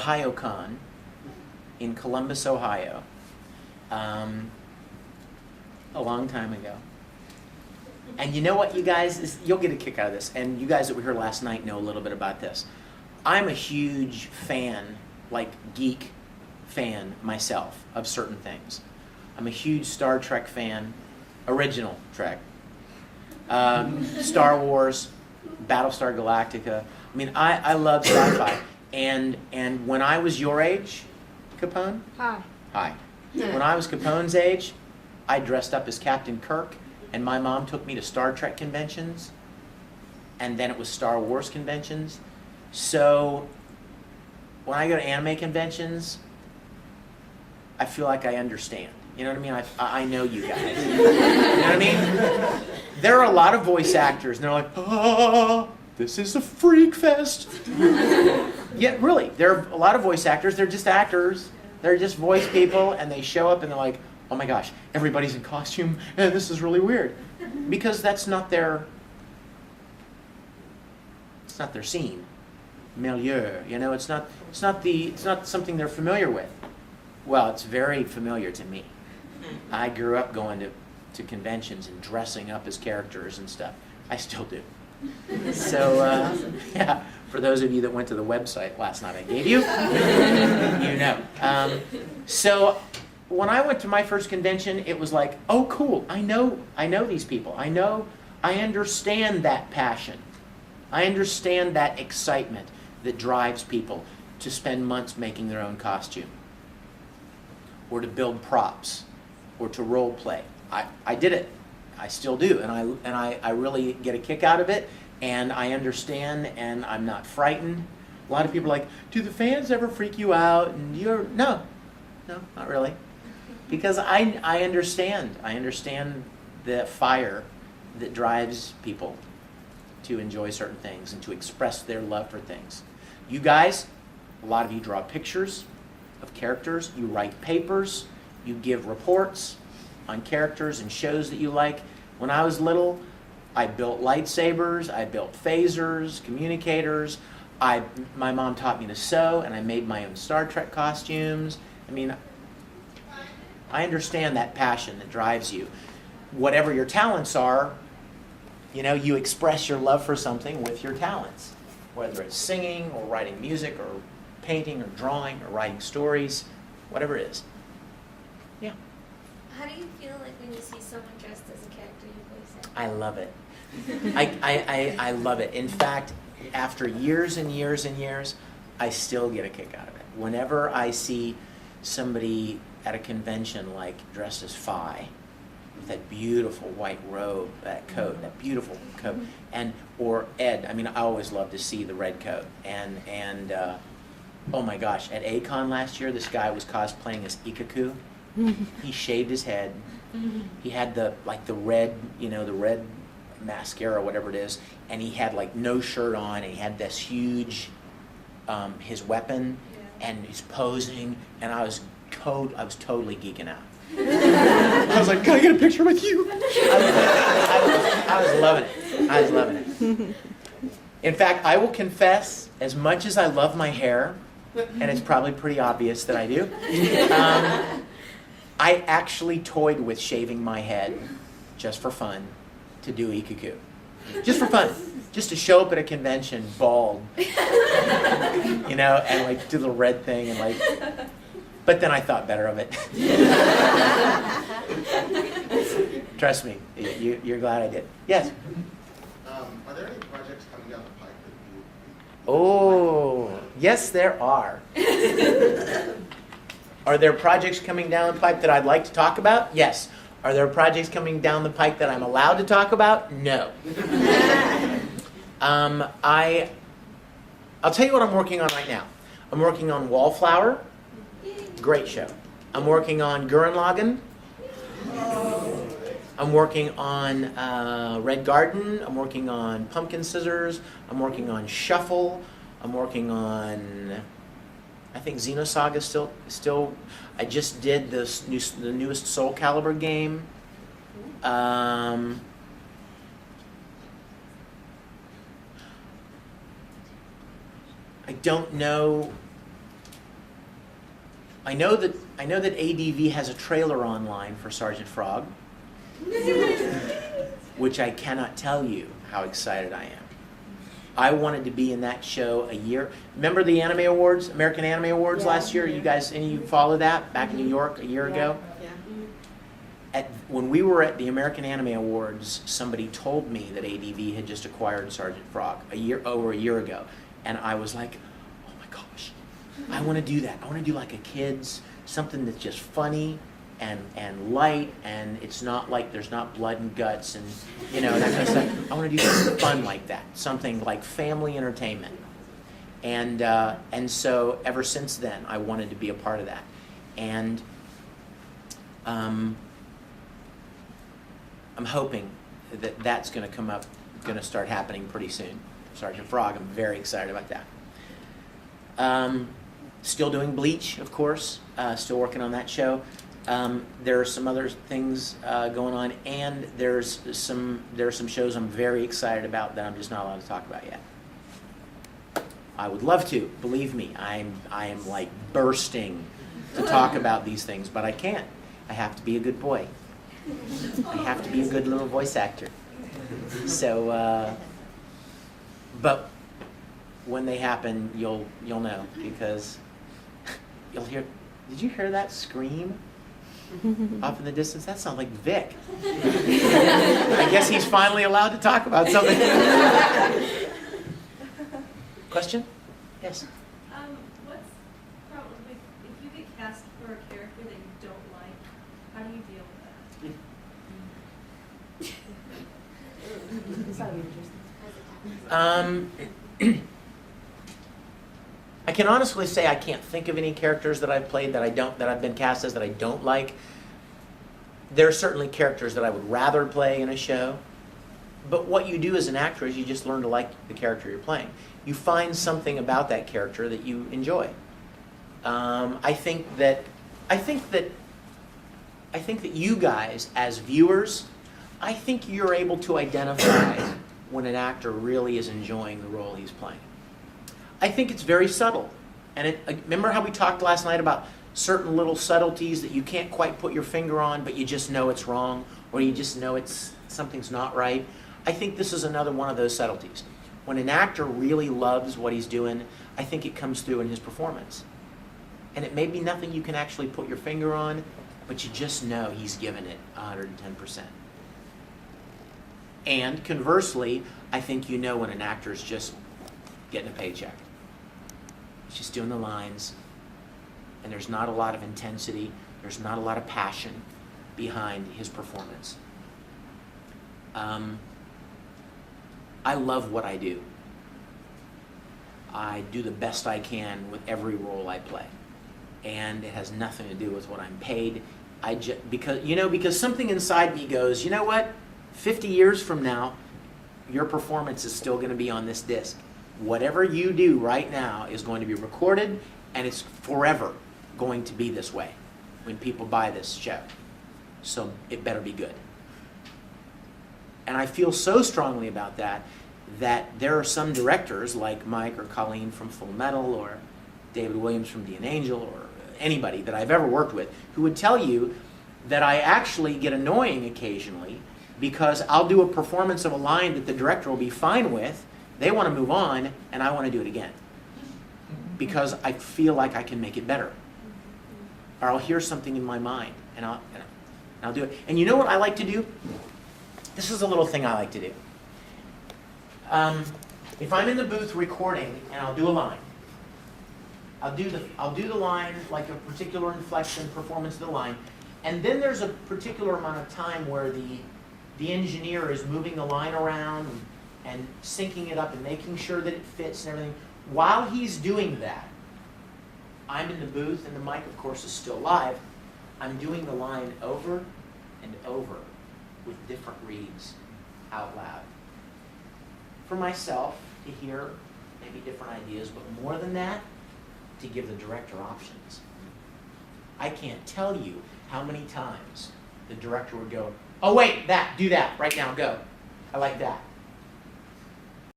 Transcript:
OhioCon in Columbus, Ohio, a long time ago. And you know what, you guys, you'll get a kick out of this, and you guys that were here last night know a little bit about this. I'm a huge fan, like geek fan myself, of certain things. I'm a huge Star Trek fan, original Trek, Star Wars, Battlestar Galactica. I mean, I love sci-fi. And when I was your age, Capone? Hi. Hi. When I was Capone's age, I dressed up as Captain Kirk, and my mom took me to Star Trek conventions, and then it was Star Wars conventions. So when I go to anime conventions, I feel like I understand. You know what I mean? I know you guys. You know what I mean? There are a lot of voice actors, and they're like, oh, this is a freak fest. Yeah, really, there are a lot of voice actors. They're just actors. They're just voice people, and they show up, and they're like, oh my gosh, everybody's in costume, and this is really weird. Because that's not their, it's not their scene. Milieu, you know, it's not something they're familiar with. Well, it's very familiar to me. I grew up going to conventions and dressing up as characters and stuff. I still do. So, yeah, for those of you that went to the website last night I gave you, you know. So when I went to my first convention, it was like, oh, cool, I know these people. I understand that passion. I understand that excitement that drives people to spend months making their own costume, or to build props, or to role play. I did it. I still do, and I really get a kick out of it, and I understand, and I'm not frightened. A lot of people are like, do the fans ever freak you out? And no, not really, because I understand. I understand the fire that drives people to enjoy certain things and to express their love for things. You guys, a lot of you draw pictures of characters, you write papers, you give reports on characters and shows that you like. When I was little, I built lightsabers, I built phasers, communicators. My mom taught me to sew, and I made my own Star Trek costumes. I mean, I understand that passion that drives you. Whatever your talents are, you know, you express your love for something with your talents, whether it's singing or writing music or painting or drawing or writing stories, whatever it is. Yeah. How do you feel like when you see someone dressed as a character you voice? I love it. I love it. In fact, after years and years and years, I still get a kick out of it. Whenever I see somebody at a convention like dressed as Phi, with that beautiful white robe, that coat, that beautiful coat, or Ed. I mean, I always love to see the red coat. And oh my gosh, at A-Kon last year, this guy was cosplaying as Ikaku. He shaved his head. He had the red, you know, the red mascara, whatever it is, and he had like no shirt on, and he had this huge, his weapon, and he's posing, and I was totally geeking out. I was like, can I get a picture with you? I was loving it. I was loving it. In fact, I will confess, as much as I love my hair, and it's probably pretty obvious that I do, I actually toyed with shaving my head just for fun to do Ikaku. Just for fun. Just to show up at a convention bald. You know, and like do the red thing and like... But then I thought better of it. Trust me, you're glad I did. Yes? Are there any projects coming down the pipe that you... Oh, yes there are. Are there projects coming down the pipe that I'd like to talk about? Yes. Are there projects coming down the pipe that I'm allowed to talk about? No. I'll tell you what I'm working on right now. I'm working on Wallflower. Great show. I'm working on Gurren Lagann. I'm working on Red Garden. I'm working on Pumpkin Scissors. I'm working on Shuffle. I'm working on, I think Xenosaga still. I just did the newest Soul Calibur game. I don't know I know that ADV has a trailer online for Sergeant Frog, which I cannot tell you how excited I am. I wanted to be in that show a year. Remember the Anime Awards, American Anime Awards last year? You guys, any of you follow that back in New York a year ago? When we were at the American Anime Awards, somebody told me that ADV had just acquired Sergeant Frog over a year ago, and I was like, oh my gosh, I want to do that. I want to do like a kids, something that's just funny and light, and it's not like there's not blood and guts and that kind of stuff. I want to do something fun like that, something like family entertainment, and so ever since then I wanted to be a part of that, and I'm hoping that that's going to come up, going to start happening pretty soon. Sergeant Frog, I'm very excited about that. Still doing Bleach, of course. Still working on that show. There are some other things going on, and there are some shows I'm very excited about that I'm just not allowed to talk about yet. I would love to, believe me. I am like bursting to talk about these things, but I can't. I have to be a good boy. I have to be a good little voice actor. So, but when they happen, you'll know, because you'll hear. Did you hear that scream off in the distance? That sounds like Vic. I guess he's finally allowed to talk about something. Question? Yes. What's probably if you get cast for a character that you don't like, how do you deal with that? I can honestly say I can't think of any characters that I've played that I've been cast as that I don't like. There are certainly characters that I would rather play in a show, but what you do as an actor is you just learn to like the character you're playing. You find something about that character that you enjoy. I think that you guys as viewers, I think you're able to identify when an actor really is enjoying the role he's playing. I think it's very subtle. And remember how we talked last night about certain little subtleties that you can't quite put your finger on, but you just know it's wrong, or you just know something's not right? I think this is another one of those subtleties. When an actor really loves what he's doing, I think it comes through in his performance. And it may be nothing you can actually put your finger on, but you just know he's given it 110%. And conversely, I think you know when an actor's just getting a paycheck. He's just doing the lines, and there's not a lot of intensity, there's not a lot of passion behind his performance. I love what I do. I do the best I can with every role I play. And it has nothing to do with what I'm paid. Because something inside me goes, you know what? 50 years from now, your performance is still going to be on this disc. Whatever you do right now is going to be recorded, and it's forever going to be this way when people buy this show. So it better be good. And I feel so strongly about that there are some directors like Mike or Colleen from Full Metal or David Williams from Dean Angel or anybody that I've ever worked with who would tell you that I actually get annoying occasionally because I'll do a performance of a line that the director will be fine with, they want to move on, and I want to do it again because I feel like I can make it better. Or I'll hear something in my mind, and I'll do it. And you know what I like to do? This is a little thing I like to do. If I'm in the booth recording and I'll do a line, I'll do the line like a particular inflection, performance of the line, and then there's a particular amount of time where the engineer is moving the line around and syncing it up and making sure that it fits and everything. While he's doing that, I'm in the booth and the mic, of course, is still live. I'm doing the line over and over with different reads out loud. For myself to hear maybe different ideas, but more than that, to give the director options. I can't tell you how many times the director would go, oh wait, do that, right now, go. I like that.